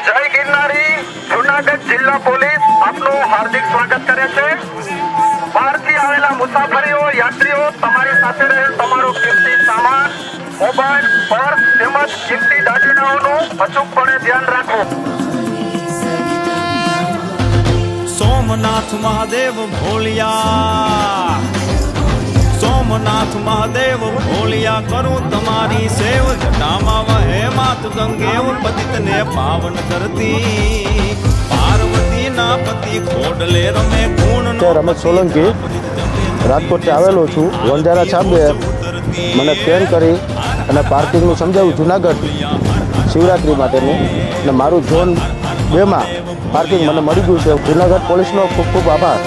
જય ગિરનારી જૂનાગઢ જિલ્લા પોલીસ આપનું હાર્દિક સ્વાગત કરે છે। બહારથી આવેલા મુસાફરીઓ યાત્રીઓ તમારી સાથે રહેલ તમારો કિંમતી સામાન મોબાઈલ પર્સ તેમજ કિંમતી દાગીનાઓનું અચૂકપણે ધ્યાન રાખો। સોમનાથ મહાદેવ ભોલિયા, સોમનાથ મહાદેવ ભોલિયા, કરું તમારી સેવ। જટામાં વહે માત ગંગેવ, પતિતને પાવન કરતી। પાર્વતી ના પતિ ખોડલે રમે ગુણ। રમેશ સોલંકી રાજકોટથી આવેલો છું। વંજારા સાહેબે મને ફોન કરી અને પાર્કિંગનું સમજાવ્યું જુનાગઢ શિવરાત્રિ માટેનું, અને મારું ઝોન 2માં પાર્કિંગ મને મળી ગયું છે। જુનાગઢ પોલીસનો ખૂબ ખૂબ આભાર।